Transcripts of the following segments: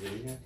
Okay.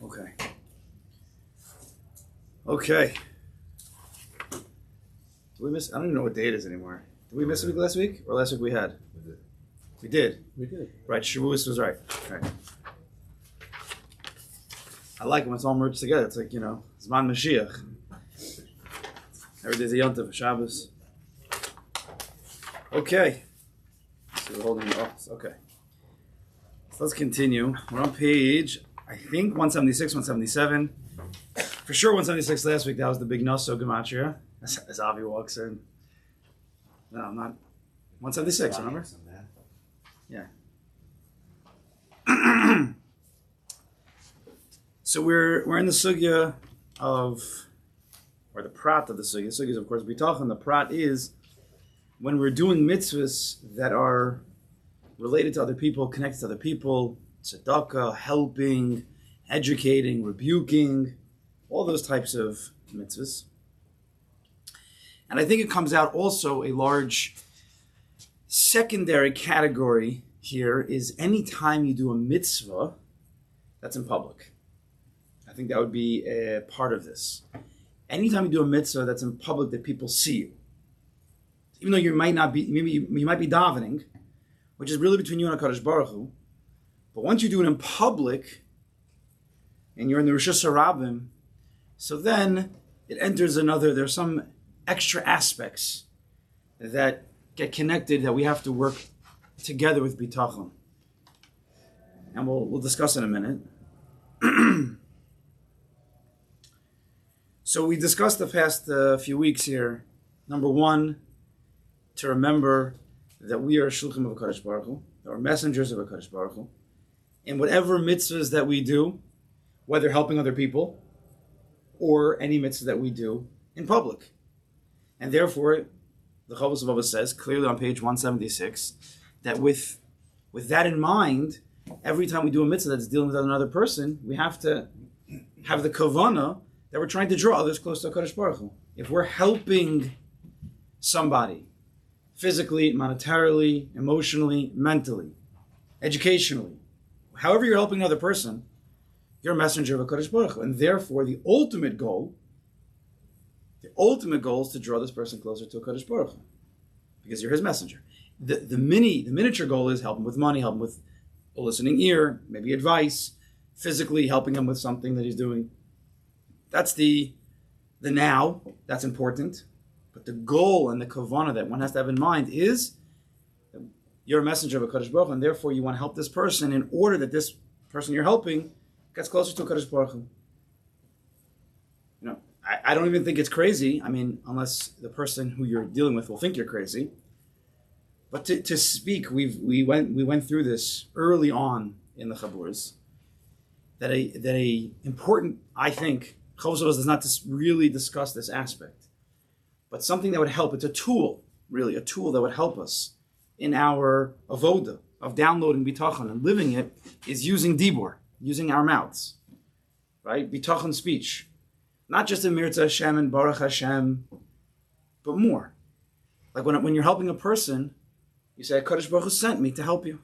Okay. Okay. Did we miss? I don't even know what day it is anymore. Did we miss a week last week? Or last week we had? We did. We did. Right, Shavuos was right. Okay. I like it when it's all merged together. It's like, Zman Mashiach. Every day's a Yontif, Shabbos. Okay. So we're holding it off. Okay. So let's continue. We're on page, I think, 176, 177. For sure 176 last week. That was the big Nosso Gematria. As Avi walks in. No, I'm not. 176, remember? Yeah. So we're in the sugya of, or the prat of the sugya. Sugya is, of course, bitachon. The prat is when we're doing mitzvahs that are related to other people, connected to other people, tzedakah, helping, educating, rebuking, all those types of mitzvahs. And I think it comes out also a large secondary category here is any time you do a mitzvah that's in public. I think that would be a part of this. Anytime you do a mitzvah that's in public that people see you, even though you might not be, maybe you might be davening, which is really between you and HaKadosh Baruch Hu, but once you do it in public and you're in the Rosh Hashanah, so then it enters there's some extra aspects that get connected that we have to work together with bitachon. And we'll discuss in a minute. So we discussed the past few weeks here. Number one, to remember that we are shluchim of HaKadosh Baruch Hu, that we're messengers of HaKadosh Baruch Hu. In whatever mitzvahs that we do, whether helping other people or any mitzvah that we do in public. And therefore, the Chavos Avava says clearly on page 176 that with that in mind, every time we do a mitzvah that's dealing with another person, we have to have the kavanah that we're trying to draw others close to HaKadosh Baruch Hu. If we're helping somebody physically, monetarily, emotionally, mentally, educationally, however you're helping another person, you're a messenger of HaKadosh Baruch Hu. And therefore, the ultimate goal is to draw this person closer to HaKadosh Baruch Hu, because you're his messenger. The miniature goal is help him with money, help him with a listening ear, maybe advice, physically helping him with something that he's doing. That's the now, that's important. But the goal and the kavanah that one has to have in mind is you're a messenger of HaKadosh Baruch Hu, and therefore you want to help this person in order that this person you're helping gets closer to HaKadosh Baruch Hu. I don't even think it's crazy. I mean, unless the person who you're dealing with will think you're crazy. But to speak, we went through this early on in the Chaburs, that a important, I think, Chavos does not really discuss this aspect, but something that would help. It's a tool, really, a tool that would help us in our avoda of downloading bitachon and living it is using dibur, using our mouths, right? Bitachon speech. Not just in Mirza Hashem and Baruch Hashem, but more. Like when you're helping a person, you say, HaKadosh Baruch Hu sent me to help you.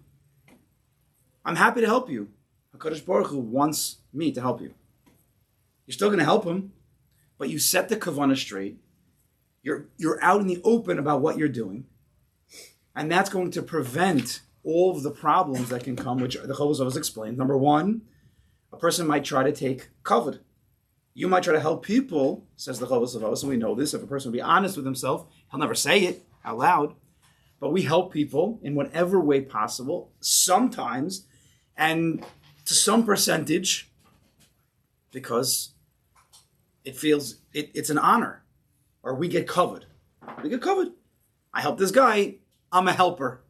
I'm happy to help you. HaKadosh Baruch Hu wants me to help you. You're still going to help him, but you set the kavanah straight. You're out in the open about what you're doing. And that's going to prevent all of the problems that can come, which the Chavos always explained. Number one, a person might try to take kavod. You might try to help people, says the Chavos Avos, and we know this. If a person will be honest with himself, he'll never say it out loud. But we help people in whatever way possible, sometimes, and to some percentage, because it feels, it's an honor. Or we get covered. We get covered. I help this guy, I'm a helper.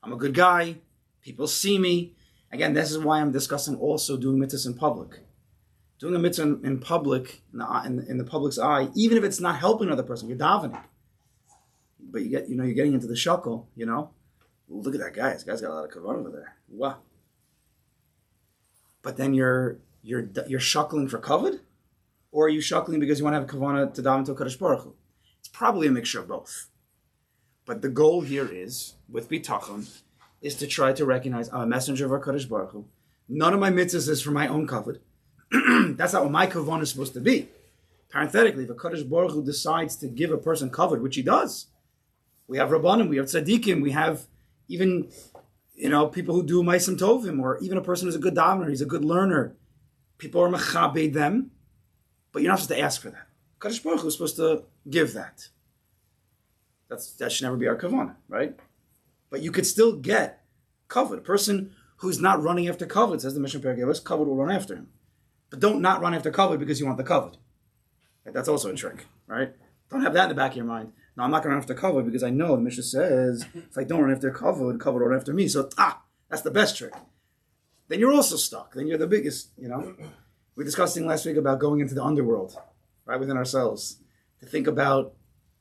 I'm a good guy. People see me. Again, this is why I'm discussing also doing mitzvahs in public. Doing a mitzvah in public, in the public's eye, even if it's not helping another person, you're davening. But you're getting into the shuckle, Look at that guy. This guy's got a lot of kavanah over there. Wow. But then you're shuckling for kavod? Or are you shuckling because you want to have kavanah to daven to Kadosh Baruch Hu? It's probably a mixture of both. But the goal here is, with bitachon, is to try to recognize I'm a messenger of our Kadosh Baruch Hu. None of my mitzvahs is for my own kavod. That's not what my kavanah is supposed to be. Parenthetically, if a Kadosh Baruch Hu decides to give a person kavod, which he does, we have rabbanim, we have tzaddikim, we have even people who do ma'asim tovim, or even a person who's a good davener, he's a good learner. People are mechabed them, but you're not supposed to ask for that. Kadosh Baruch Hu is supposed to give that. That should never be our kavanah, right? But you could still get kavod. A person who's not running after kavod, says the Mishnah Perek Avos, kavod will run after him. But don't not run after kavod because you want the kavod. Right? That's also a trick, right? Don't have that in the back of your mind. No, I'm not going to run after kavod because I know the Mishnah says if I don't run after kavod will run after me. So, that's the best trick. Then you're also stuck. Then you're the biggest, We were discussing last week about going into the underworld, right, within ourselves, to think about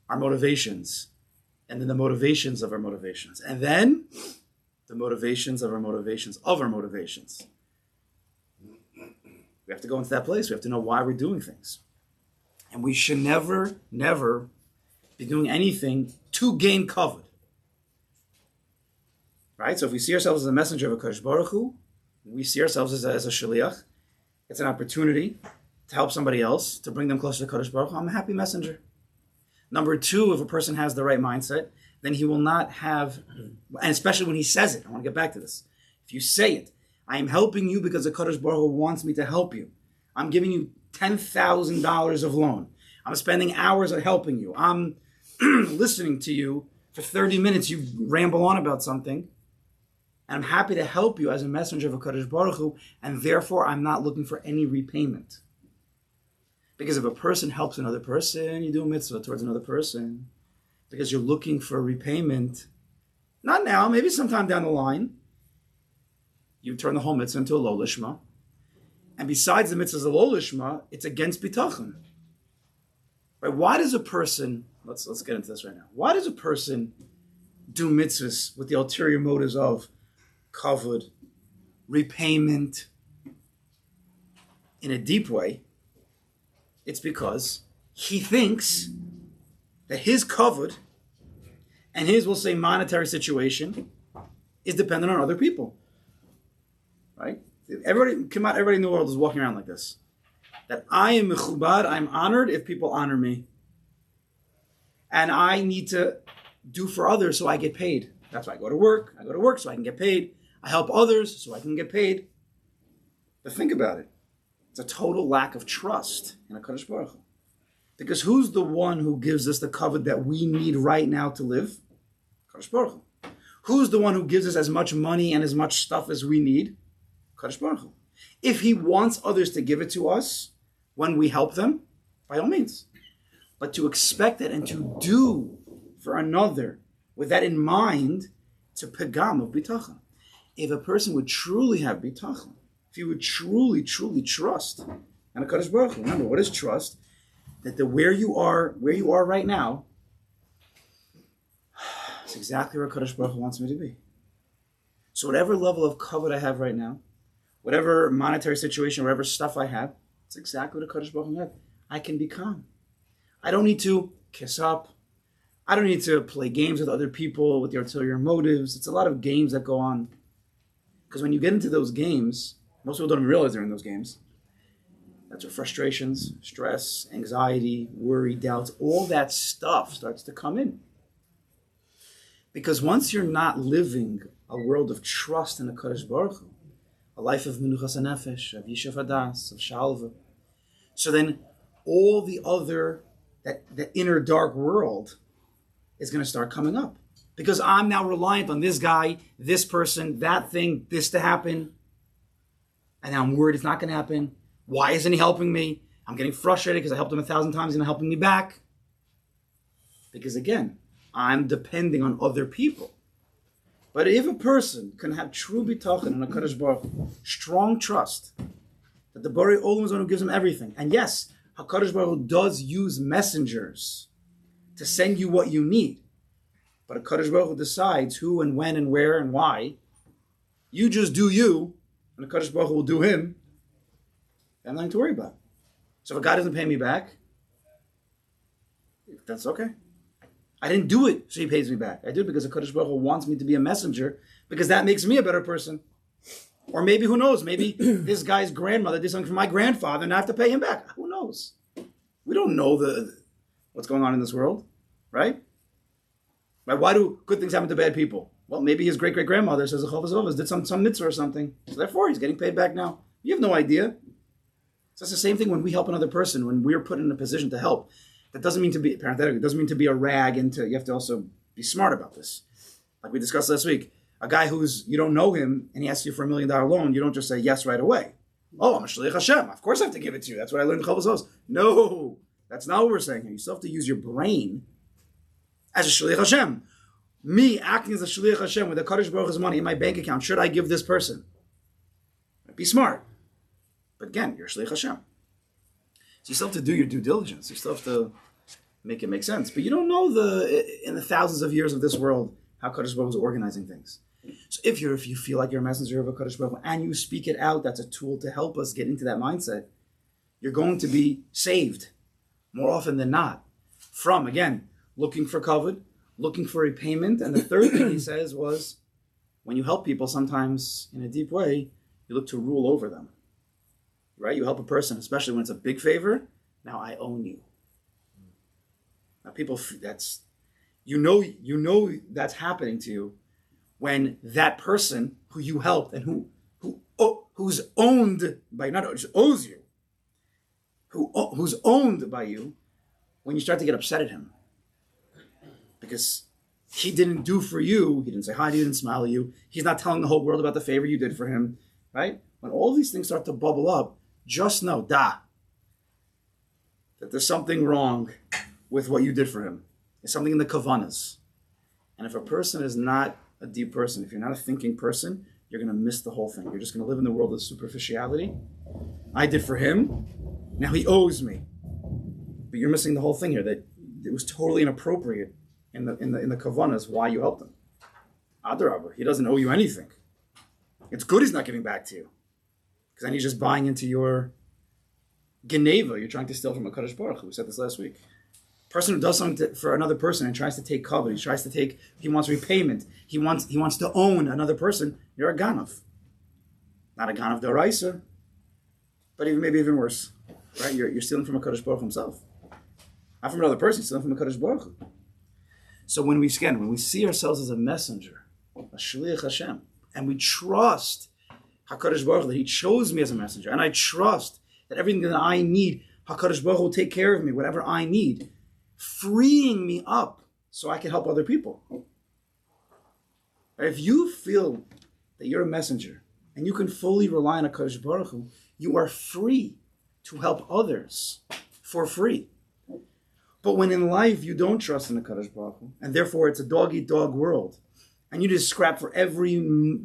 our motivations, and then the motivations of our motivations, and then the motivations of our motivations of our motivations. We have to go into that place. We have to know why we're doing things. And we should never, never be doing anything to gain kavod. Right? So if we see ourselves as a messenger of a Kadosh Baruch Hu, we see ourselves as a shaliach, it's an opportunity to help somebody else, to bring them closer to Kadosh Baruch Hu. I'm a happy messenger. Number two, if a person has the right mindset, then he will not have, and especially when he says it, I want to get back to this. If you say it, I am helping you because the Kadosh Baruch Hu wants me to help you. I'm giving you $10,000 of loan. I'm spending hours on helping you. I'm listening to you for 30 minutes. You ramble on about something. And I'm happy to help you as a messenger of a Kadosh Baruch Hu, and therefore I'm not looking for any repayment. Because if a person helps another person, you do a mitzvah towards another person. Because you're looking for repayment. Not now, maybe sometime down the line. You turn the whole mitzvah into a lo lishma. And besides the mitzvahs of lo lishma, it's against bitachon. Right? Why does a person, let's get into this right now. Why does a person do mitzvahs with the ulterior motives of kavod, repayment, in a deep way? It's because he thinks that his kavod and his, we'll say, monetary situation is dependent on other people. Right? Everybody in the world is walking around like this. That I am mechubad, I'm honored if people honor me. And I need to do for others so I get paid. That's why I go to work. I go to work so I can get paid. I help others so I can get paid. But think about it. It's a total lack of trust in a Kadosh Baruch Hu. Because who's the one who gives us the kavod that we need right now to live? Kadosh Baruch Hu. Who's the one who gives us as much money and as much stuff as we need? Kadosh Baruch Hu. If he wants others to give it to us when we help them, by all means. But to expect it and to do for another with that in mind, it's a pegam of bitachon. If a person would truly have bitachon, if he would truly, truly trust in a Kadosh Baruch Hu, remember, what is trust? That where you are right now, is exactly where Kadosh Baruch Hu wants me to be. So whatever level of kavod I have right now, whatever monetary situation, whatever stuff I have, it's exactly what a Kadosh Baruch Hu has. I can be calm. I don't need to kiss up. I don't need to play games with other people with the ulterior motives. It's a lot of games that go on. Because when you get into those games, most people don't even realize they're in those games. That's where frustrations, stress, anxiety, worry, doubts, all that stuff starts to come in. Because once you're not living a world of trust in the Kadosh Baruch Hu, a life of menuchas hanefesh, of yishuv hadas, of shalva, so then all the other, that inner dark world is going to start coming up. Because I'm now reliant on this guy, this person, that thing, this to happen. And now I'm worried it's not going to happen. Why isn't he helping me? I'm getting frustrated because I helped him 1,000 times, he's not helping me back. Because again, I'm depending on other people. But if a person can have true bitachon in a Kadosh Baruch Hu, strong trust that the Borei Olam is the one who gives him everything, and yes, HaKadosh Baruch Hu does use messengers to send you what you need, but HaKadosh Baruch Hu decides who and when and where and why. You just do you, and HaKadosh Baruch Hu will do him. I have nothing to worry about. So if a guy doesn't pay me back, that's okay. I didn't do it so he pays me back. I did it because HaKadosh Baruch Hu wants me to be a messenger, because that makes me a better person. Or maybe, who knows, maybe this guy's grandmother did something for my grandfather and I have to pay him back. Who knows? We don't know what's going on in this world, right? Why do good things happen to bad people? Well, maybe his great-great-grandmother, says the Chovos Ovos, did some mitzvah or something. So therefore, he's getting paid back now. You have no idea. So it's the same thing when we help another person, when we're put in a position to help. That doesn't mean to be, parenthetically, it doesn't mean to be a rag, and you have to also be smart about this. Like we discussed last week, a guy you don't know him, and he asks you for $1 million loan, you don't just say yes right away. Oh, I'm a Shliach Hashem. Of course I have to give it to you. That's what I learned in Chovos Ovos. No, that's not what we're saying here. You still have to use your brain as a Shliach Hashem. Me acting as a Shliach Hashem with the Kadosh Baruch Hu's money in my bank account, should I give this person? Be smart. But again, you're Shliach Hashem. So you still have to do your due diligence. You still have to make it make sense. But you don't know in the thousands of years of this world how Kadosh Baruch Hu is organizing things. So if you feel like you're a messenger of a Kadosh Baruch Hu and you speak it out, that's a tool to help us get into that mindset. You're going to be saved more often than not from, again, looking for kavod, looking for repayment. And the third thing he says was, when you help people, sometimes in a deep way, you look to rule over them. Right? You help a person, especially when it's a big favor. Now I own you. Now people, you know that's happening to you when that person who you helped and who's owned by, not just owes you, who's owned by you, when you start to get upset at him because he didn't do for you, he didn't say hi, he didn't smile at you, he's not telling the whole world about the favor you did for him, right? When all these things start to bubble up, just know, that there's something wrong with what you did for him. There's something in the kavanas. And if a person is not a deep person, if you're not a thinking person, you're going to miss the whole thing. You're just going to live in the world of superficiality. I did for him, now he owes me. But you're missing the whole thing here, that it was totally inappropriate in the kavanas why you helped him. Adarabah, he doesn't owe you anything. It's good he's not giving back to you, because then he's just buying into your geneva. You're trying to steal from a Kadosh Baruch Hu. We said this last week. Person who does something for another person and tries to take cover, he wants repayment, he wants to own another person, you're a ganav. Not a ganav d'oraisa, but maybe even worse, right? You're stealing from a Kadosh Baruch Hu himself. Not from another person, you're stealing from a Kadosh Baruch Hu. So when we see ourselves as a messenger, a Shliach Hashem, and we trust HaKadosh Baruch Hu that he chose me as a messenger, and I trust that everything that I need, HaKadosh Baruch Hu will take care of me, whatever I need, freeing me up so I can help other people. If you feel that you're a messenger and you can fully rely on HaKadosh Baruch Hu, you are free to help others for free. But when in life you don't trust in HaKadosh Baruch Hu, and therefore it's a dog-eat-dog world, and you just scrap for every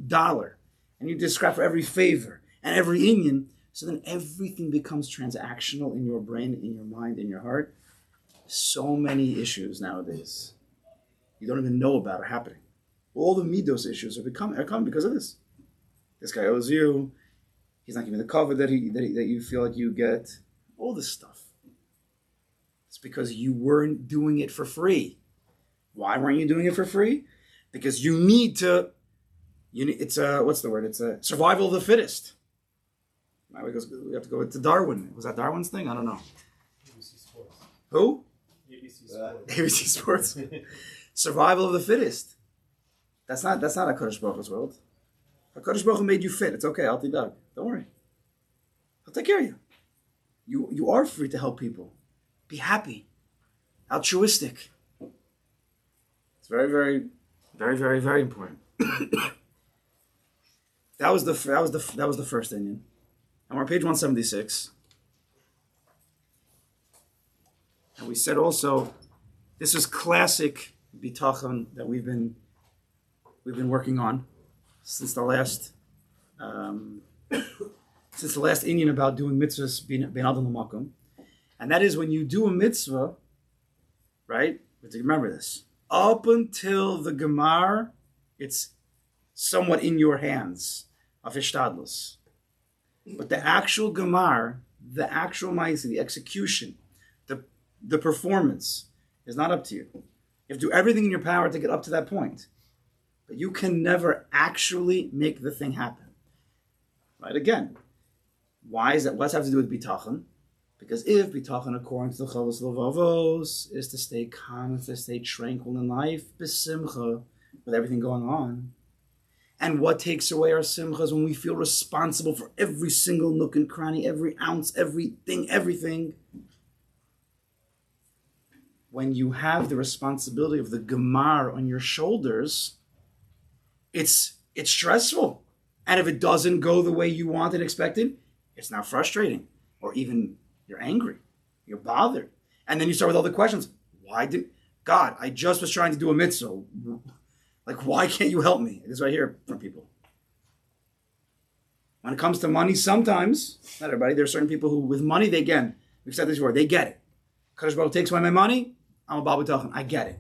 dollar, and you just scrap for every favor, and every inyan, so then everything becomes transactional in your brain, in your mind, in your heart. So many issues nowadays you don't even know about are happening. All the midos issues are coming because of this. This guy owes you. He's not giving the cover that you feel like you get. All this stuff. It's because you weren't doing it for free. Why weren't you doing it for free? Because you need to. It's a survival of the fittest. Now we have to go into Darwin. Was that Darwin's thing? I don't know. ABC Sports. Who? ABC Sports. ABC Sports. Survival of the fittest. That's not a Kadosh Baruch Hu's world. HaKadosh Baruch Hu made you fit. It's okay. I'll Don't worry. I'll take care of you. You are free to help people. Be happy. Altruistic. It's very, very, very, very, very important. That was the first Indian. And we're on page 176. And we said also, this is classic bitachon that we've been we've been working on since the last Indian about doing mitzvahs being Adam L'Makom. And that is when you do a mitzvah, right? We have to remember this. Up until the Gemar, it's somewhat in your hands of Ishtadlus. But the actual Gemar, the actual Ma'aseh, the execution, the performance is not up to you. You have to do everything in your power to get up to that point. But you can never actually make the thing happen. Right? Again, why is that? What's have to do with bitachon? Because if bitachon, according to the Chavos Levavos, is to stay calm, is to stay tranquil in life, besimcha, with everything going on. And what takes away our simcha is when we feel responsible for every single nook and cranny, every ounce, everything. When you have the responsibility of the gemar on your shoulders, it's stressful. And if it doesn't go the way you want and expected, it's now frustrating. Or even you're angry. You're bothered. And then you start with all the questions. God, I just was trying to do a mitzvah. Like, why can't you help me? This is what I hear from people. When it comes to money, sometimes, not everybody, there are certain people who, with money, we've said this before, they get it. Kadosh Baruch Hu takes away my money, I'm a Baal B'tachon. I get it.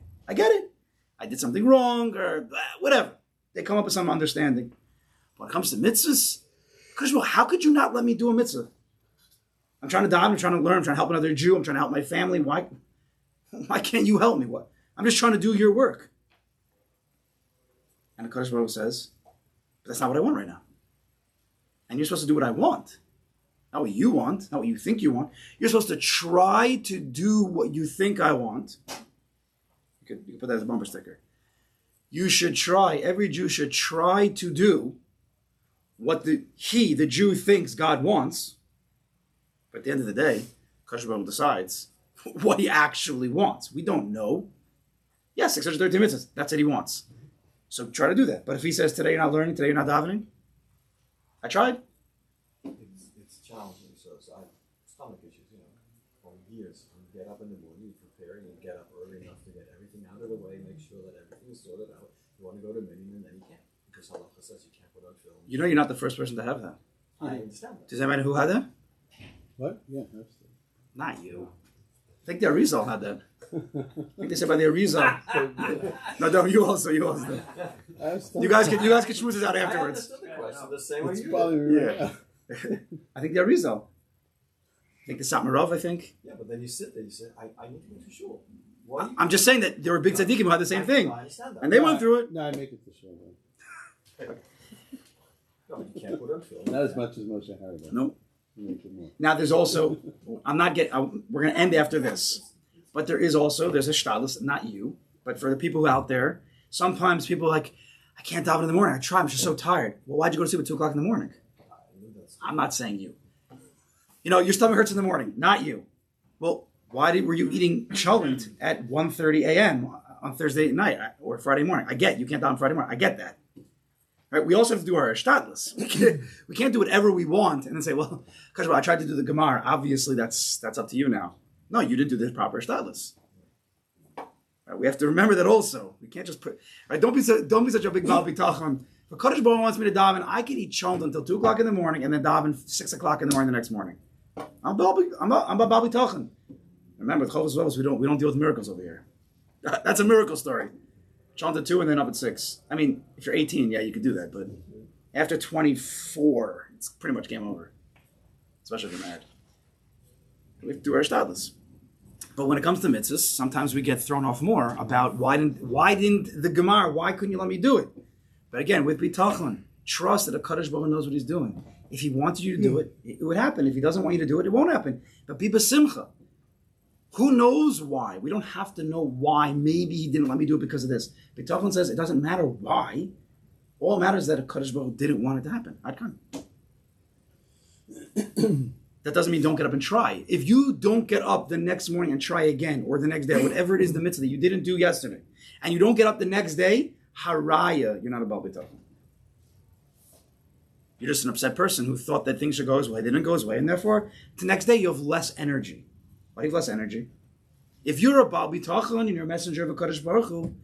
I did something wrong, or whatever. They come up with some understanding. When it comes to mitzvahs, Kadosh Baruch Hu, how could you not let me do a mitzvah? I'm trying to die, I'm trying to learn, I'm trying to help another Jew, I'm trying to help my family. Why can't you help me? What? I'm just trying to do your work. And the Kadosh Baruch Hu says, but that's not what I want right now. And you're supposed to do what I want. Not what you want, not what you think you want. You're supposed to try to do what you think I want. You could put that as a bumper sticker. You should try, every Jew should try to do what the Jew thinks God wants. But at the end of the day, Kadosh Baruch Hu decides what he actually wants. We don't know. Yeah, 613 mitzvahs, that's what he wants. So try to do that. But if he says, today you're not learning, today you're not davening, I tried. It's challenging. So I have stomach issues, for years. You get up in the morning, you prepare, and you get up early enough to get everything out of the way, make sure that everything is sorted out. You want to go to minyan, and then you can't. Because halacha says you can't put on film. You're not the first person to have that. I understand that. Does anybody know who had that? What? Yeah, absolutely. Not you. I think the Arizal had that. I think they said by the Arizal. No, you also. You guys can schmooze this out afterwards. I understood the question the same way It's you probably did. right. Yeah. I think the Arizal. I think the Satmarov, I think. Yeah, but then you sit there, you say, I need to go to shul. I'm just saying that there were big tzaddikim who had the same thing. I understand that. And they went through it. No, I make it to show them. No, but you can't put on film. Not as much as Moshe Harabah. Nope. Make it more. Now there's also, we're going to end after this. But there's a shtadlus, not you, but for the people out there, sometimes people are like, I can't daven in the morning. I try, I'm just so tired. Well, why'd you go to sleep at 2 o'clock in the morning? I'm not saying you. Your stomach hurts in the morning, not you. Well, why were you eating cholent at 1:30 a.m. on Thursday night or Friday morning? I get you can't daven Friday morning. I get that. Right? We also have to do our shtadlus. We can't do whatever we want and then say, well, because I tried to do the Gemara. Obviously, that's up to you now. No, you didn't do the proper shtadlus. Right? We have to remember that also. We can't just put. Right? Don't be such a big Baal B'tachon. If Kadosh Baruch Hu wants me to daven, I can eat cholent until 2 o'clock in the morning and then daven 6 o'clock in the morning the next morning. I'm a Baal B'tachon. Remember, with Chovos Levels, we don't deal with miracles over here. That's a miracle story. Cholent at 2 and then up at 6. I mean, if you're 18, yeah, you could do that, but after 24, it's pretty much game over. Especially if you're married. We have to do our shtadlus. But when it comes to mitzvahs, sometimes we get thrown off more about why didn't the Gemara, why couldn't you let me do it? But again, with bitachon, trust that the Kadosh Baruch Hu knows what he's doing. If he wanted you to do it, it would happen. If he doesn't want you to do it, it won't happen. But be b'simcha. Who knows why? We don't have to know why. Maybe he didn't let me do it because of this. Bitachon says it doesn't matter why. All that matters is that a Kadosh Baruch Hu didn't want it to happen. I can't. That doesn't mean don't get up and try. If you don't get up the next morning and try again, or the next day, whatever it is, the mitzvah that you didn't do yesterday, and you don't get up the next day, haraya, you're not a Baal B'tachon. You're just an upset person who thought that things should go his way, they didn't go his way, and therefore, the next day you have less energy. Why do you have less energy? If you're a Baal B'tachon and you're a messenger of a Kadosh Baruch Hu,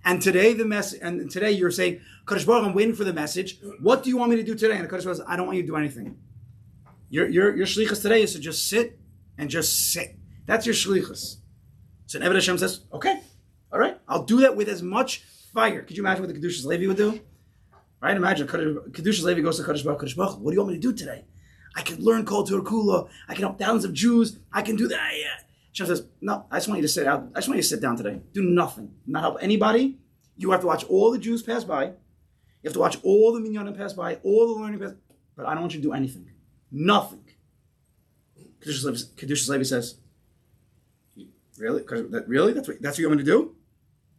And today today you're saying, Kadosh Baruch, I'm waiting for the message. What do you want me to do today? And the Kadosh Baruch says, I don't want you to do anything. Your shlichus today is to just sit and just sit. That's your shlichus. So Eved Hashem says, okay, all right, I'll do that with as much fire. Could you imagine what the Kedushas Levi would do? Right? Imagine Kedushas Levi goes to Kadosh Baruch, Kadosh Baruch, what do you want me to do today? I can learn Kol Torah Kula. I can help thousands of Jews. I can do that. Yeah. Hashem says, no, I just want you to sit out. I just want you to sit down today. Do nothing. Not help anybody. You have to watch all the Jews pass by. You have to watch all the minyanim pass by, all the learning pass by. But I don't want you to do anything. Nothing. Kedushas Levi says, really? Really? That's what you want me to do?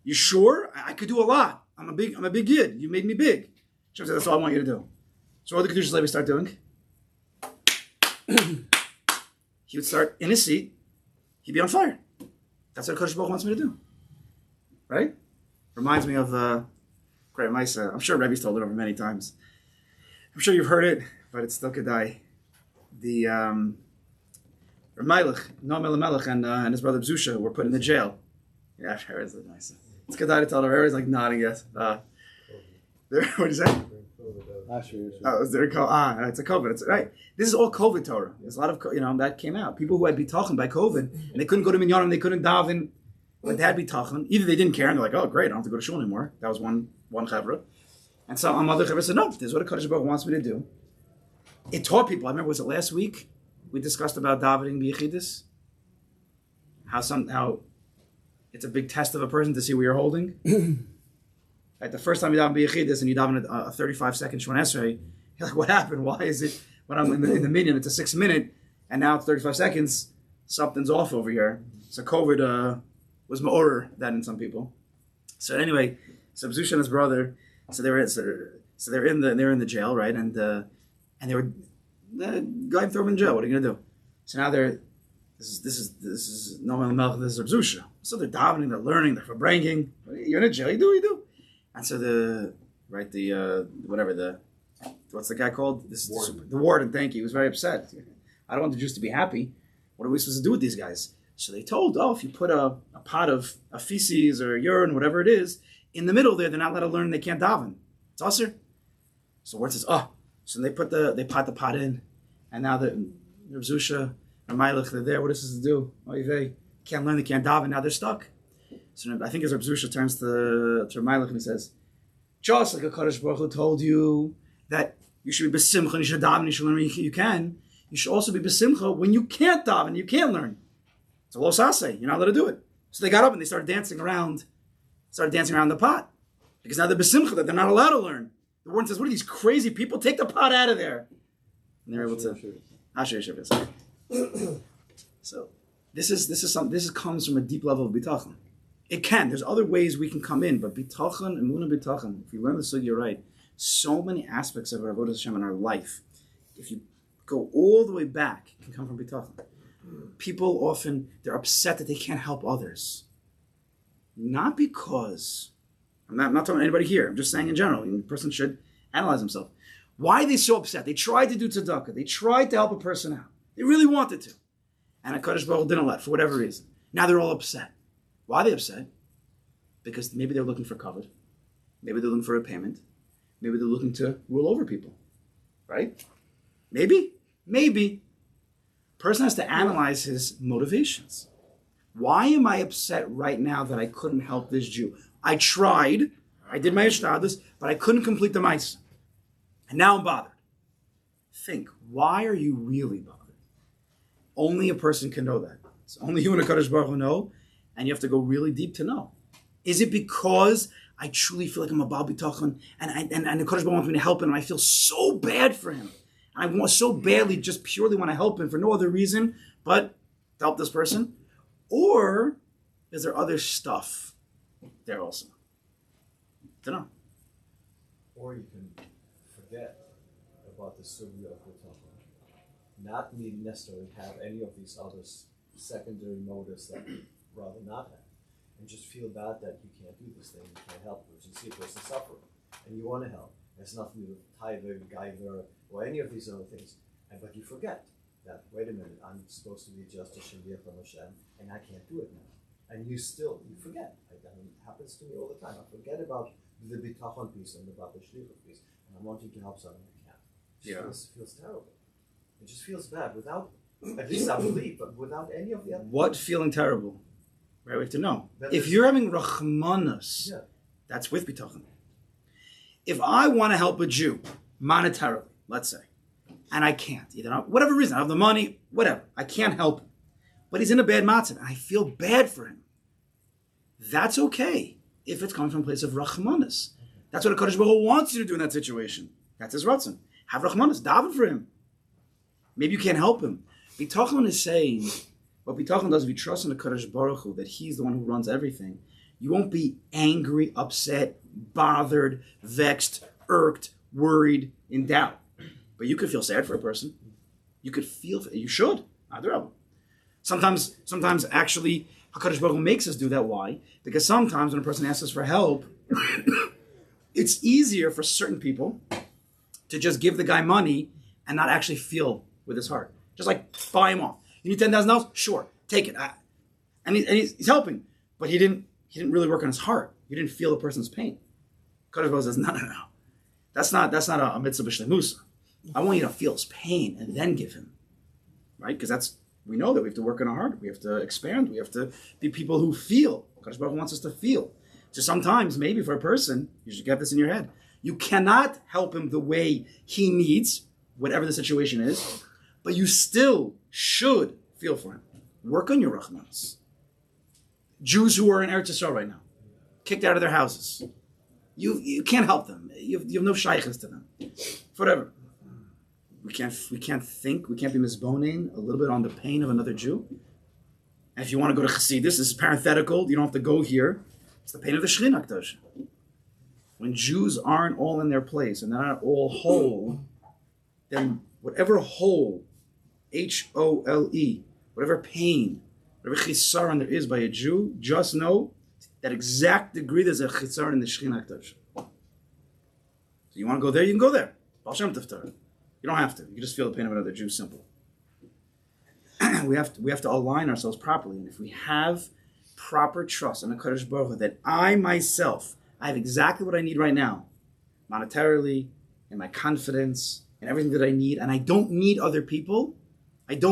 You sure? I could do a lot. I'm a big kid. You made me big. Hashem says, that's all I want you to do. So what did Kedushas Levi start doing? He would start in his seat. He'd be on fire. That's what Kadosh Baruch wants me to do. Right? Reminds me of great Maisa. I'm sure Rebbe's told it over many times. I'm sure you've heard it, but it's still could die. The Melech, Noam Elimelech, and his brother Bzusha were put in the jail. Yeah, I've heard it. Nice. It's good to tell her. Everybody's like nodding yes. What did you say? Oh, is there it's a COVID. It's right. This is all COVID Torah. There's a lot of that came out. People who had bitachon by COVID and they couldn't go to minyanim, they couldn't daven, but they had bitachon. Either they didn't care and they're like, oh great, I don't have to go to shul anymore. That was one chevra, and some other chevra said, no, this is what a Kadosh Baruch wants me to do. It taught people. I remember, was it last week we discussed about davening b'yechidus? How it's a big test of a person to see where you're holding. Like the first time you daven b'yechidus and you daven a 35-second Shemon Esrei, you're like, what happened? Why is it when I'm in the minyan, it's a 6-minute, and now it's 35 seconds, something's off over here. So COVID was more that in some people. So anyway, so Bzusha and his brother, they're in the jail, right? And they were going to throw them in jail. What are you gonna do? So now this is Noam Elimelech, this is Bzusha. So they're davening, they're learning, they're bringing. You're in a jail, you do. And so what's the guy called? The warden, thank you. He was very upset. I don't want the Jews to be happy. What are we supposed to do with these guys? So they told, if you put a pot of feces or urine, whatever it is, in the middle there, they're not allowed to learn, they can't daven. It's usher. So word says, so they pot the pot in, and now the Rebzusha and Melech, they're there. What is this to do? They can't learn, they can't daven, now they're stuck. So I think as Rebzusha turns to Melech and he says, just like a Kadosh Baruch Hu told you that you should be besimcha, you should daven, you should learn when you can. You should also be besimcha when you can't daven, you can't learn. It's a lo saseh. You're not allowed to do it. So they got up and they started dancing around the pot because now they're besimcha that they're not allowed to learn. The warden says, "What are these crazy people? Take the pot out of there." And they're able to. So this comes from a deep level of bitachon. It can. There's other ways we can come in, but bitachon, emunah bitachon. If you learn the sugya right, so many aspects of our avodas Hashem in our life, if you go all the way back, can come from bitachon. People often, they're upset that they can't help others. Not because, I'm not talking to anybody here, I'm just saying in general, the person should analyze himself. Why are they so upset? They tried to do tzedakah. They tried to help a person out. They really wanted to. And HaKadosh Baruch Hu didn't let, for whatever reason. Now they're all upset. Why are they upset? Because maybe they're looking for covet. Maybe they're looking for a payment. Maybe they're looking to rule over people. Right? Maybe. Person has to analyze his motivations. Why am I upset right now that I couldn't help this Jew? I tried, I did my ishtadlus, but I couldn't complete the ma'aseh. And now I'm bothered. Think, why are you really bothered? Only a person can know that. It's only you and HaKadosh Baruch Hu know, and you have to go really deep to know. Is it because I truly feel like I'm a Baal Bitachon, and HaKadosh Baruch Hu wants me to help him, and I feel so bad for him? I want so badly, just purely want to help him for no other reason but to help this person? Or is there other stuff there also? Don't know. Or you can forget about the sugya of bitachon, not need necessarily have any of these other secondary motives that you rather not have, and just feel bad that you can't do this thing, you can't help, because you see a person suffering, and you want to help. It's nothing to do with tither, geiver, or any of these other things. But you forget that, wait a minute, I'm supposed to be just a shaliach from Hashem, and I can't do it now. and you forget. It happens to me all the time. I forget about the bitachon piece and about the shlichut piece, and I'm wanting to help someone I can't. It just feels terrible. It just feels bad without, at least I believe, but without any of the other. What feeling terrible? Right, we have to know. That If is- you're having rachmanas, Yeah. that's with bitachon. If I want to help a Jew monetarily, let's say, and I can't, either whatever reason, I have the money, whatever, I can't help him, but he's in a bad matzah, and I feel bad for him. That's okay if it's coming from a place of rachmanas. That's what a Kadosh Baruch Hu wants you to do in that situation. That's his ratzon. Have rachmanas, daven for him. Maybe you can't help him. Bitachon is saying, what bitachon does, if you trust in the Kadosh Baruch Hu, that he's the one who runs everything, you won't be angry, upset, bothered, vexed, irked, worried, in doubt. But you could feel sad for a person. You could feel, you should. Sometimes actually, HaKadosh Baruch Hu makes us do that. Why? Because sometimes when a person asks us for help, it's easier for certain people to just give the guy money and not actually feel with his heart. Just like buy him off. You need $10,000? Sure, take it. And he's helping, but he didn't really work on his heart. He didn't feel the person's pain. Kadosh Baruch Hu says, no. That's not a mitzvah b'shleimusa. I want you to feel his pain and then give him, right? Because we know that we have to work on our heart. We have to expand. We have to be people who feel. Kadosh Baruch Hu wants us to feel. So sometimes, maybe for a person, you should get this in your head. You cannot help him the way he needs, whatever the situation is, but you still should feel for him. Work on your rachmanas. Jews who are in Eretz Yisrael right now, kicked out of their houses. You can't help them. You have no shaykhs to them. Whatever. We can't think. We can't be misboning a little bit on the pain of another Jew. And if you want to go to Chassidus, this is parenthetical. You don't have to go here. It's the pain of the Shekhinah Kedusha. When Jews aren't all in their place and they're not all whole, then whatever hole, H-O-L-E, whatever pain, whatever chisaron there is by a Jew, just know that exact degree there's a chisaron in the Shekhinah Kedusha. So you want to go there, you can go there. Baal Shem Tov Torah. You don't have to. You can just feel the pain of another Jew. Simple. we have to align ourselves properly, and if we have proper trust in the Kadosh Baruch Hu, that I myself, I have exactly what I need right now, monetarily, in my confidence, and everything that I need, and I don't need other people. Then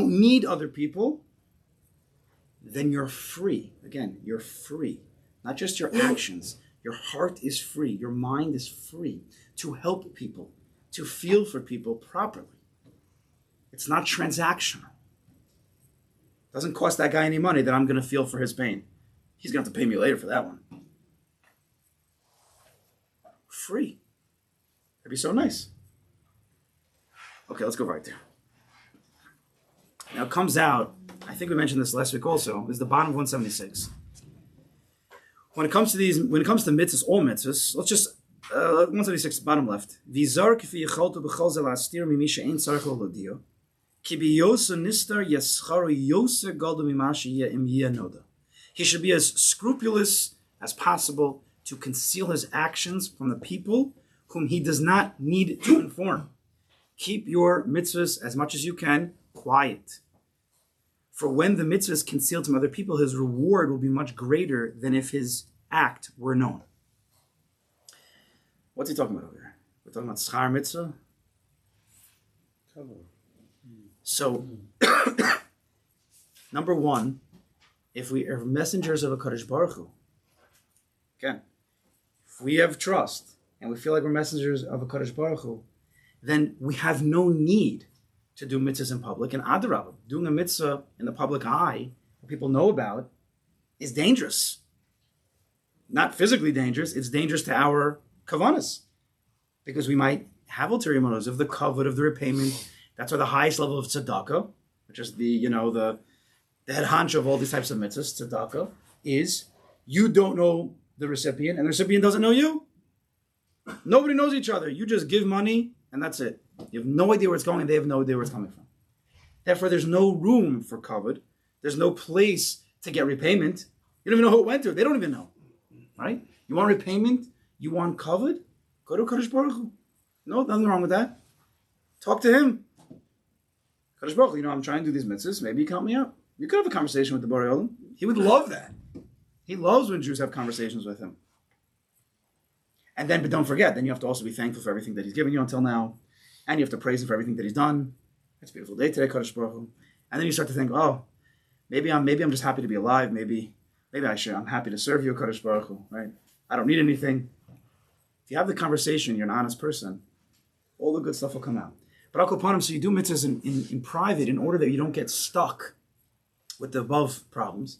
you're free. Again, you're free. Not just your actions. Your heart is free. Your mind is free to help people, to feel for people properly. It's not transactional. It doesn't cost that guy any money that I'm going to feel for his pain. He's going to have to pay me later for that one. Free. That'd be so nice. Okay, let's go right there. Now it comes out, I think we mentioned this last week also, is the bottom of 176. When it comes to mitzvahs, all mitzvahs, let's just 176, bottom left. Vizar k'fi yecholtu b'chol zel astir mimisha ein tzarech lo lodio, ki biyosa nistar yescharu yoser galdu mimasha yeh im yeh noda. He should be as scrupulous as possible to conceal his actions from the people whom he does not need to inform. Keep your mitzvahs as much as you can quiet. For when the mitzvah is concealed from other people, his reward will be much greater than if his act were known. What's he talking about over here? We're talking about Shaar Mitzvah. So, number one, if we are messengers of a Kadosh Baruch Hu, again, if we have trust and we feel like we're messengers of a Kadosh Baruch Hu, then we have no need to do mitzvahs in public. And adarabah, doing a mitzvah in the public eye, that people know about, is dangerous. Not physically dangerous, it's dangerous to our kavanas. Because we might have ulterior motives of the kavod, of the repayment. That's why the highest level of tzedakah, which is the head honcho of all these types of mitzvahs, tzedakah, is you don't know the recipient and the recipient doesn't know you. Nobody knows each other. You just give money and that's it. You have no idea where it's going and they have no idea where it's coming from. Therefore, there's no room for kavod. There's no place to get repayment. You don't even know who it went to. They don't even know. Right? You want repayment? You want kavod? Go to Kadosh Baruch Hu. No, nothing wrong with that. Talk to him. Kadosh Baruch Hu, I'm trying to do these mitzvahs. Maybe you can help me out. You could have a conversation with the Borei Olam. He would love that. He loves when Jews have conversations with him. And then, but don't forget, then you have to also be thankful for everything that he's given you until now. And you have to praise him for everything that he's done. It's a beautiful day today, Kadosh Baruch Hu. And then you start to think, oh, maybe I'm just happy to be alive. Maybe I'm happy to serve you, Kadosh Baruch Hu, right? I don't need anything. If you have the conversation, you're an honest person, all the good stuff will come out. But Al Kopanim, so you do mitzvahs in private in order that you don't get stuck with the above problems.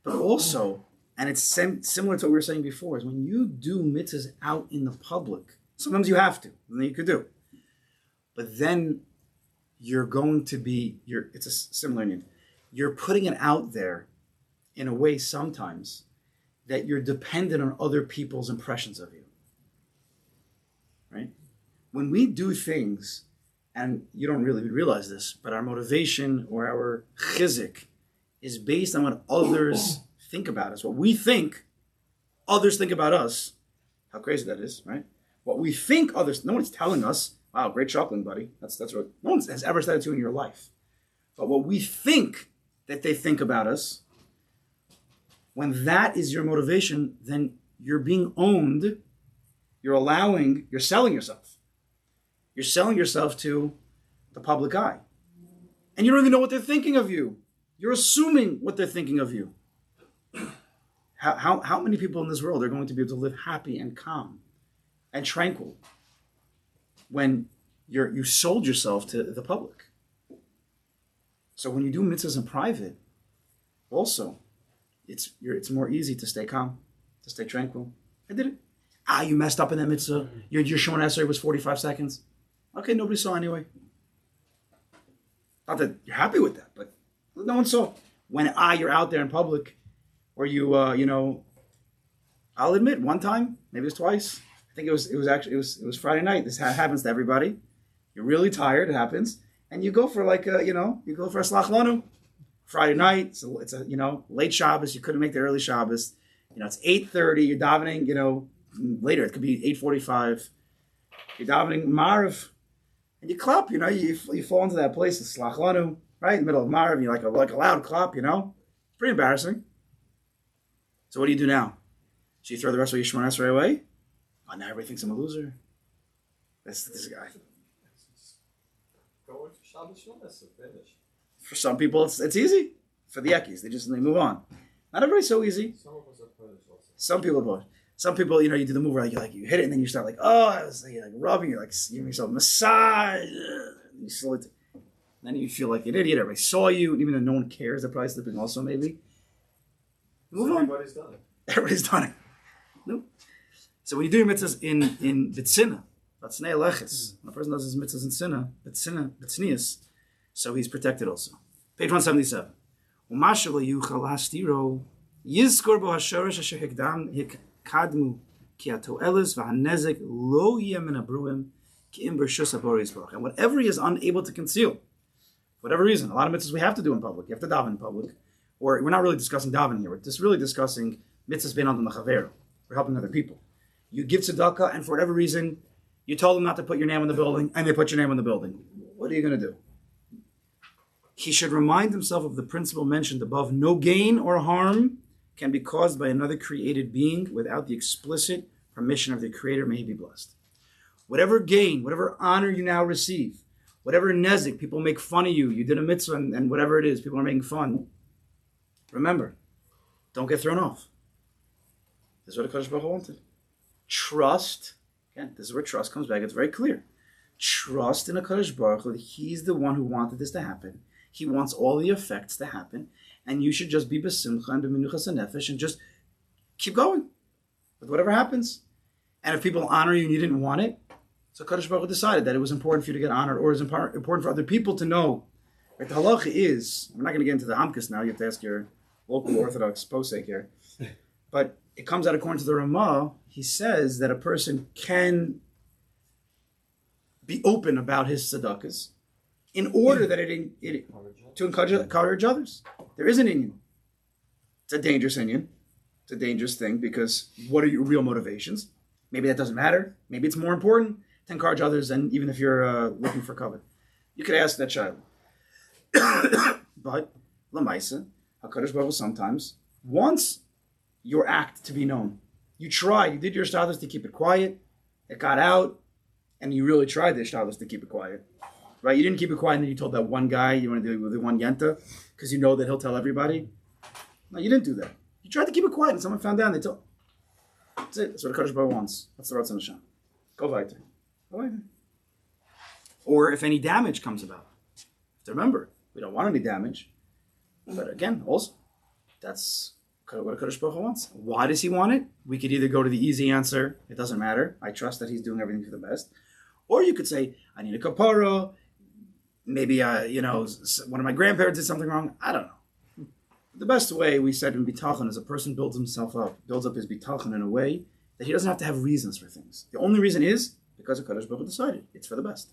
But also, and it's similar to what we were saying before, is when you do mitzvahs out in the public, sometimes you have to, and then you could do. But then you're going to be, it's a similar need. You're putting it out there in a way sometimes that you're dependent on other people's impressions of you. Right? When we do things, and you don't really realize this, but our motivation or our chizik is based on what others think about us. What we think others think about us. How crazy that is, right? What we think others, no one's telling us, wow, great chocolate, buddy. That's what no one has ever said it to you in your life. But what we think that they think about us, when that is your motivation, then you're being owned. You're selling yourself. You're selling yourself to the public eye. And you don't even know what they're thinking of you. You're assuming what they're thinking of you. How many people in this world are going to be able to live happy and calm and tranquil when you sold yourself to the public? So when you do mitzvahs in private, also, it's more easy to stay calm, to stay tranquil. I did it. You messed up in that mitzvah. Your Shemon Esrei was 45 seconds. Okay, nobody saw anyway. Not that you're happy with that, but no one saw. When you're out there in public, or I'll admit, one time, maybe it was twice. I think it was Friday night. This happens to everybody. You're really tired. It happens, and you go for you go for a slach lanu. Friday night. So it's a late Shabbos. You couldn't make the early Shabbos. It's 8:30. You're davening. Later it could be 8:45. You're davening Mariv, and you clap. You fall into that place of slach lanu, right in the middle of Mariv. You're like a loud clap. It's pretty embarrassing. So what do you do now? So you throw the rest of your Shemon Esrei away? Oh, now everybody thinks I'm a loser. This guy. Go with Shabbos Shlomes, finish. For some people, it's easy. For the Ekis, they move on. Not everybody's so easy. Some of us are punished also. Some people do. Some people, you do the move where you hit it and then you start I was rubbing, you're giving yourself a massage. You slowly then you feel like an idiot. Everybody saw you, even though no one cares. They're probably sleeping also, maybe. Move on. Everybody's done it. Everybody's done it. No. So when you do your mitzvahs in B'tzina, B'tznei Aleches, when a person does his mitzvahs in B'tznius, so he's protected also. Page 177. Umashal yuchal hastiro yizkor bo hashorish asher hikadmu ki hatoeles v'hanezek lo yeh min habruim ki im b'rshus haboris baruch. And whatever he is unable to conceal, for whatever reason, a lot of mitzvahs we have to do in public. You have to daven in public. Or we're not really discussing davening here. We're just really discussing mitzvahs bein on the chaver. We're helping other people. You give tzedakah, and for whatever reason, you told them not to put your name on the building, and they put your name on the building. What are you going to do? He should remind himself of the principle mentioned above. No gain or harm can be caused by another created being without the explicit permission of the Creator. May he be blessed. Whatever gain, whatever honor you now receive, whatever nezik, people make fun of you, you did a mitzvah, and whatever it is, people are making fun. Remember, don't get thrown off. This is what HaKadosh Baruch Hu wanted. Trust. Again, this is where trust comes back. It's very clear. Trust in HaKadosh Baruch Hu that He's the one who wanted this to happen. He wants all the effects to happen. And you should just be besimcha and b'menuchas hanefesh and just keep going with whatever happens. And if people honor you and you didn't want it, so HaKadosh Baruch Hu decided that it was important for you to get honored, or it was important for other people to know. Right? The halacha is, we're not going to get into the Hamkas now. You have to ask your local Orthodox posek here. But it comes out according to the Ramah. He says that a person can be open about his tzedakahs in order that to encourage others. There is an inyan. It's a dangerous inyan. It's a dangerous thing because what are your real motivations? Maybe that doesn't matter. Maybe it's more important to encourage others, and even if you're looking for cover. You could ask that child. But Lamaisa, HaKadosh Baruch Hu sometimes wants your act to be known. You tried, you did your status to keep it quiet, it got out, and you really tried the status to keep it quiet. Right? You didn't keep it quiet and then you told that one guy you want to deal with the one yenta because you know that he'll tell everybody. No, you didn't do that. You tried to keep it quiet and someone found out and they told. That's it. That's what the Kadosh Baruch Hu wants. That's the Ratzon Hashem. Go weiter. Go weiter. Or if any damage comes about. Remember, we don't want any damage. But again, also, that's what Kadosh Baruch Hu wants. Why does he want it? We could either go to the easy answer, it doesn't matter, I trust that he's doing everything for the best. Or you could say, I need a kapara, maybe, one of my grandparents did something wrong, I don't know. The best way, we said in bitachon, is a person builds up his bitachon in a way that he doesn't have to have reasons for things. The only reason is because the Kadosh Baruch Hu decided it's for the best.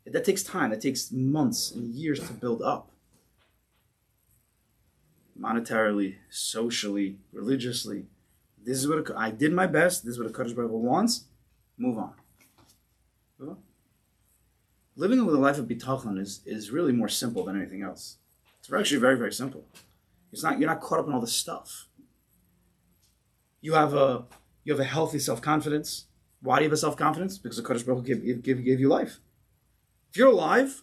That takes time, that takes months and years to build up. Monetarily, socially, religiously. This is what I did my best. This is what a Kadosh Baruch Hu wants. Move on. Move on. Living with a life of bitachon is really more simple than anything else. It's actually very, very simple. You're not caught up in all this stuff. You have a healthy self-confidence. Why do you have a self-confidence? Because the Kadosh Baruch Hu gave you life. If you're alive,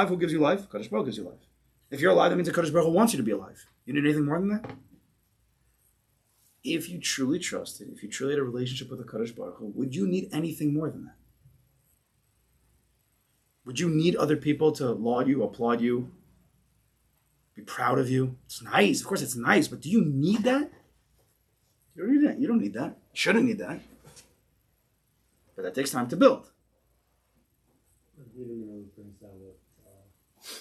who gives you life? Kadosh Baruch Hu gives you life. If you're alive, that means the Kadosh Baruch Hu wants you to be alive. You need anything more than that? If you truly trusted, if you truly had a relationship with the Kadosh Baruch Hu, would you need anything more than that? Would you need other people to laud you, applaud you, be proud of you? It's nice. Of course it's nice, but do you need that? You don't need that. You don't need that. You shouldn't need that. But that takes time to build. Reading brings down the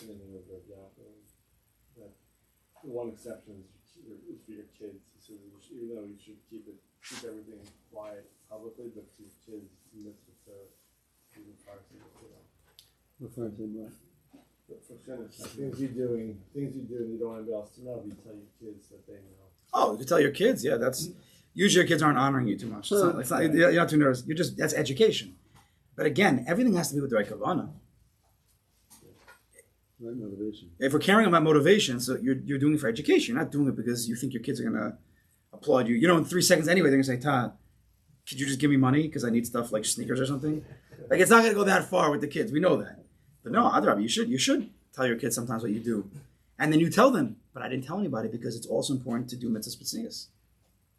ending of the Yaakov, that the one exception is for your kids. He says even though you should keep everything quiet publicly, but for your kids, you mitzvah to even parsing it. Referring to what? But for finish, things you do and you don't want anybody else to know, you tell your kids that they know. Oh, you can tell your kids, yeah. That's usually your kids aren't honoring you too much. You're not too nervous. That's education. But again, everything has to be with the right kavanah. Right motivation. If we're caring about motivation, so you're doing it for education. You're not doing it because you think your kids are going to applaud you. You know, in 3 seconds anyway, they're going to say, "Ta, could you just give me money because I need stuff like sneakers or something?" Like, it's not going to go that far with the kids. We know that. But no, Adrab, you should tell your kids sometimes what you do. And then you tell them, but I didn't tell anybody because it's also important to do mitzvahs b'tznius.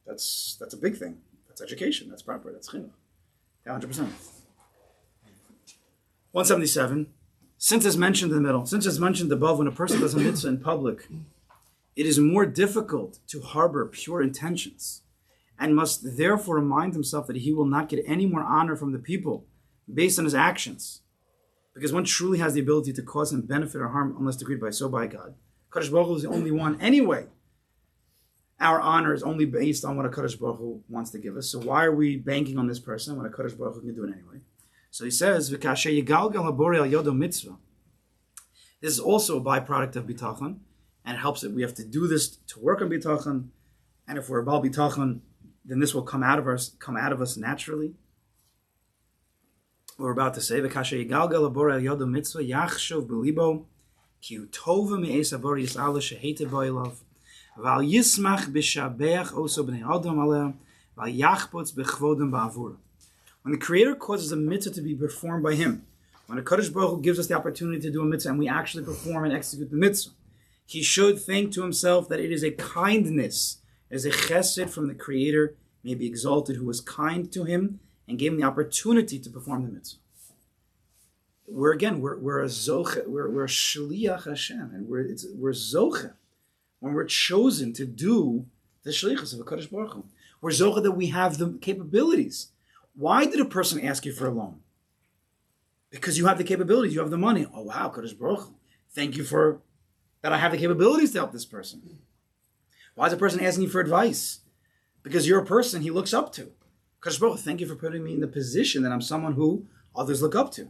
That's a big thing. That's education. That's proper. That's chinuch. 100%. 177. Since it's mentioned in the middle, since it's mentioned above, when a person does a mitzvah in public, it is more difficult to harbor pure intentions and must therefore remind himself that he will not get any more honor from the people based on his actions. Because one truly has the ability to cause him benefit or harm unless decreed by God. Kadosh Baruch Hu is the only one anyway. Our honor is only based on what a Kadosh Baruch Hu wants to give us. So why are we banking on this person when a Kadosh Baruch Hu can do it anyway? So he says, "V'kasher yigalgal habori al yodo mitzvah." This is also a byproduct of bitachon, and it helps that we have to do this to work on bitachon. And if we're about bitachon, then this will come out of us naturally. We're about to say, "V'kasher yigalgal habori al yodo mitzvah yachshov b'libo ki hu tova me'es habori yis'ala shehete bo'ilav v'al yismach b'shabeach oso b'nei adam aleh v'al yachpotz b'chvodem ba'avura." When the Creator causes a mitzvah to be performed by Him, when a Kadosh Baruch Hu gives us the opportunity to do a mitzvah and we actually perform and execute the mitzvah, he should think to himself that it is a kindness, it is a chesed from the Creator, may be exalted, who was kind to him and gave him the opportunity to perform the mitzvah. We're a zoche, we're a shliach Hashem, and we're zoche when we're chosen to do the shlichus of a Kadosh Baruch Hu. We're zoche that we have the capabilities. Why did a person ask you for a loan? Because you have the capabilities, you have the money. Oh wow, Kadosh Baruch Hu, thank you for that I have the capabilities to help this person. Why is a person asking you for advice? Because you're a person he looks up to. Kadosh Baruch Hu, thank you for putting me in the position that I'm someone who others look up to.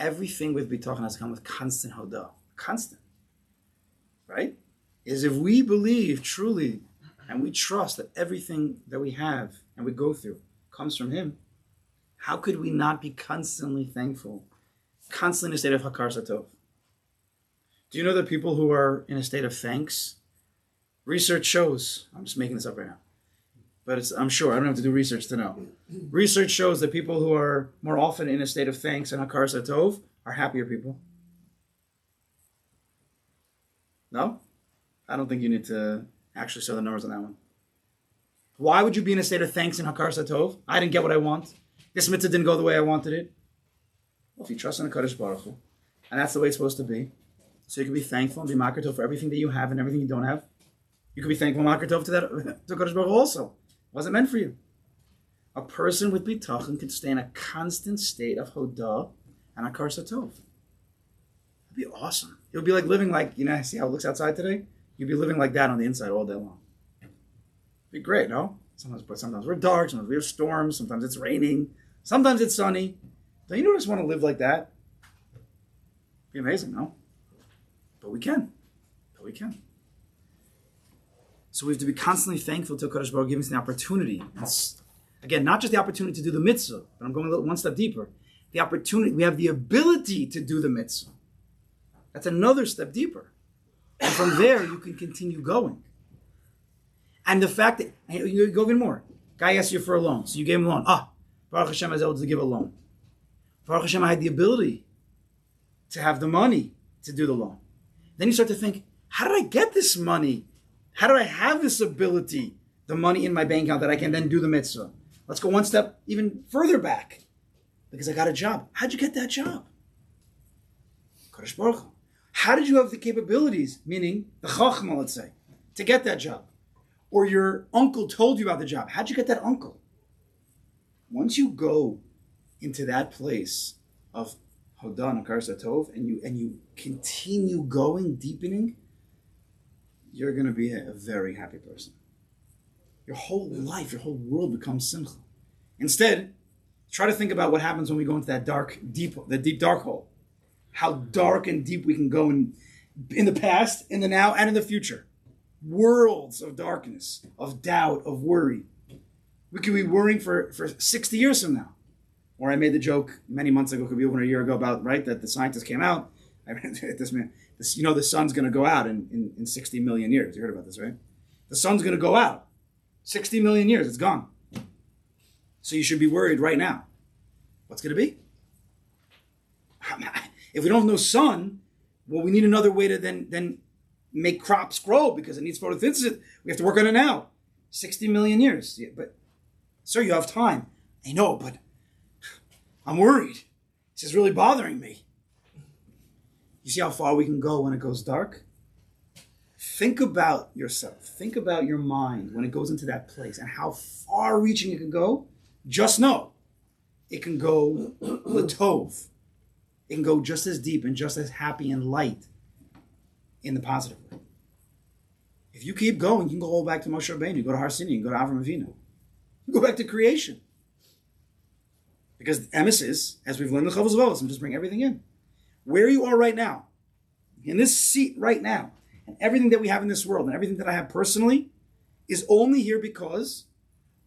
Everything with bitachon has come with constant hodah. Constant. Right? Is if we believe truly and we trust that everything that we have and we go through comes from Him, how could we not be constantly thankful, constantly in a state of hakar satov? Do you know that people who are in a state of thanks Research shows, I'm just making this up right now, but I'm sure, I don't have to do research to know. Research shows that people who are more often in a state of thanks and hakar satov are happier people. No? I don't think you need to actually show the numbers on that one. Why would you be in a state of thanks and hakar satov? I didn't get what I want. This mitzvah didn't go the way I wanted it. Well, if you trust in the Kadosh Baruch Hu, and that's the way it's supposed to be, so you can be thankful and be makar tov for everything that you have and everything you don't have. You can be thankful makar tov to that to Kadosh Baruch Hu also. It wasn't meant for you. A person with bitachon can stay in a constant state of hodah and hakar satov. It'd be awesome. It would be like living like, see how it looks outside today? You'd be living like that on the inside all day long. It'd be great, no? Sometimes we're dark, sometimes we have storms, sometimes it's raining, sometimes it's sunny. Don't you just want to live like that? It'd be amazing, no? But we can. So we have to be constantly thankful to Kadosh Baruch Hu giving us the opportunity. Again, not just the opportunity to do the mitzvah, but I'm going a little one step deeper. The opportunity, we have the ability to do the mitzvah. That's another step deeper. And from there, you can continue going. And the fact that, you go even more. Guy asked you for a loan, so you gave him a loan. Baruch Hashem, I was able to give a loan. Baruch Hashem, I had the ability to have the money to do the loan. Then you start to think, how did I get this money? How did I have this ability, the money in my bank account that I can then do the mitzvah? Let's go one step even further back. Because I got a job. How'd you get that job? Kadosh Baruch Hu. How did you have the capabilities, meaning the chachma, let's say, to get that job? Or your uncle told you about the job. How'd you get that uncle? Once you go into that place of hodah and hakar satov, and you continue going, deepening, you're going to be a very happy person. Your whole life, your whole world becomes simcha. Instead, try to think about what happens when we go into that the deep dark hole. How dark and deep we can go in the past, in the now, and in the future. Worlds of darkness, of doubt, of worry. We could be worrying for 60 years from now. Or I made the joke many months ago, could be over a year ago, about, right, that the scientists came out. I mean, the sun's going to go out in 60 million years. You heard about this, right? The sun's going to go out. 60 million years, it's gone. So you should be worried right now. What's going to be? If we don't have no sun, well, we need another way to then make crops grow because it needs photosynthesis. We have to work on it now. 60 million years. Yeah, but, sir, you have time. I know, but I'm worried. This is really bothering me. You see how far we can go when it goes dark? Think about yourself. Think about your mind when it goes into that place and how far-reaching it can go. Just know it can go latov. It can go just as deep and just as happy and light in the positive way. If you keep going, you can go all back to Moshe Rabbeinu, you go to Har Sinai, you go to Avram Avinu. You go back to creation. Because emesis, as we've learned the Chavos Vos, and just bring everything in. Where you are right now, in this seat right now, and everything that we have in this world, and everything that I have personally, is only here because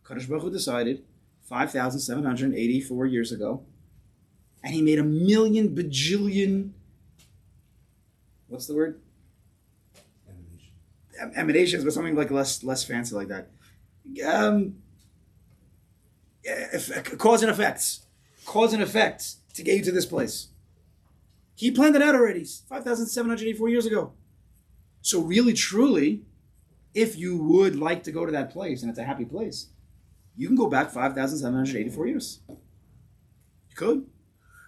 Kadosh Baruch Hu decided 5,784 years ago, and he made a million bajillion, what's the word? Emanations, but something like less fancy like that. Cause and effects to get you to this place. He planned it out already 5,784 years ago. So really, truly, if you would like to go to that place, and it's a happy place, you can go back 5,784 years. You could.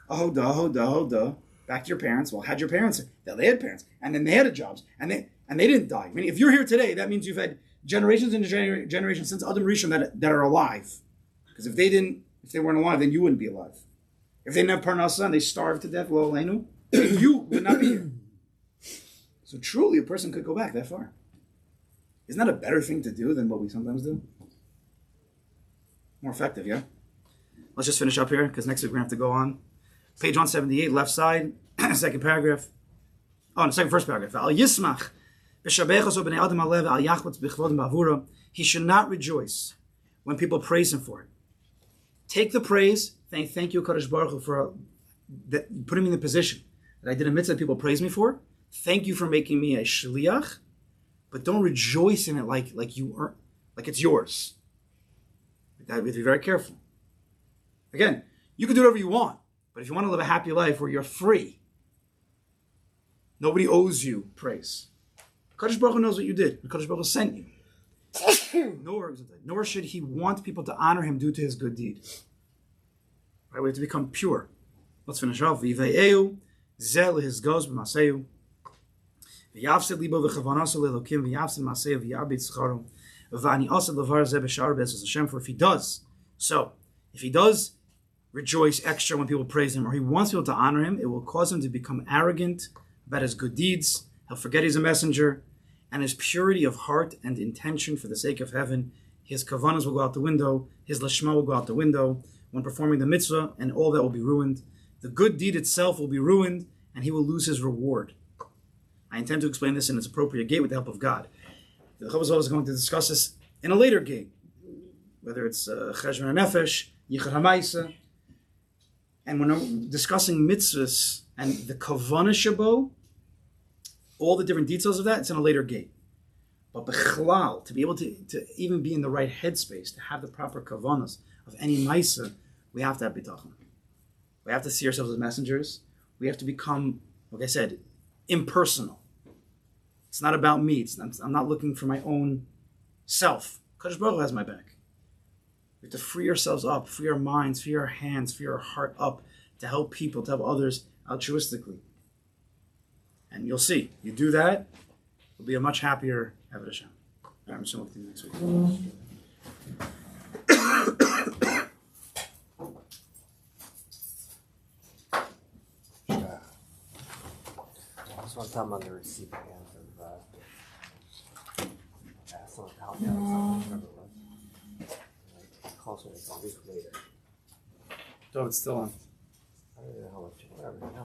Ahoda, back to your parents. Well, had your parents? They had parents, and then they had jobs, and they didn't die. I mean, if you're here today, that means you've had generations and generations since Adam Rishon that are alive. Because if they weren't alive, then you wouldn't be alive. If they didn't have parnasa and they starved to death, lo aleinu, you would not be here. So truly, a person could go back that far. Isn't that a better thing to do than what we sometimes do? More effective, yeah? Let's just finish up here, because next week we're going to have to go on. Page 178, left side, second paragraph. Oh, no, first paragraph. Al yismach b'shabechos b'nei adam alev al yachvatz b'chvodim b'avura. He should not rejoice when people praise him for it. Take the praise. Thank you, Kadosh Baruch Hu, for putting me in the position that I did a mitzvah that people praise me for. Thank you for making me a shliach but don't rejoice in it like you earn, like it's yours. That we have to be very careful. Again, you can do whatever you want, but if you want to live a happy life where you're free, nobody owes you praise. Kadosh Baruch Hu knows what you did. Kadosh Baruch Hu sent you. Nor should he want people to honor him due to his good deed. Right? We have to become pure. Let's finish off. V'yivei'eu zeh lehizgoz b'maseu v'yavsid libo v'chavanaso le'elokim v'yavsid maseu v'yabit tzcharo v'ani asad levar zeh b'shar b'ezus Hashem. For if he does rejoice extra when people praise him, or he wants people to honor him, it will cause him to become arrogant about his good deeds. He'll forget he's a messenger, and his purity of heart and intention for the sake of heaven, his kavanas will go out the window, his lashma will go out the window when performing the mitzvah, and all that will be ruined. The good deed itself will be ruined, and he will lose his reward. I intend to explain this in its appropriate gate with the help of God. The Chavaz is going to discuss this in a later gate, whether it's Cheshvan HaNefesh, Yichud HaMaisa, and when I'm discussing mitzvahs and the kavanah shabo, all the different details of that, it's in a later gate. But b'chlal, to be able to even be in the right headspace, to have the proper kavanas of any maisa, we have to have bitachon. We have to see ourselves as messengers. We have to become, like I said, impersonal. It's not about me. I'm not looking for my own self. Kadosh Baruch Hu has my back. We have to free ourselves up, free our minds, free our hands, free our heart up to help people, to help others altruistically. And you'll see, you do that, you'll be a much happier Habitachon. I'm just going to look at you next week. Just one time on the receipt again of someone to help me out with something, whatever it was. Like, calls me like a week later. Oh, it's still on.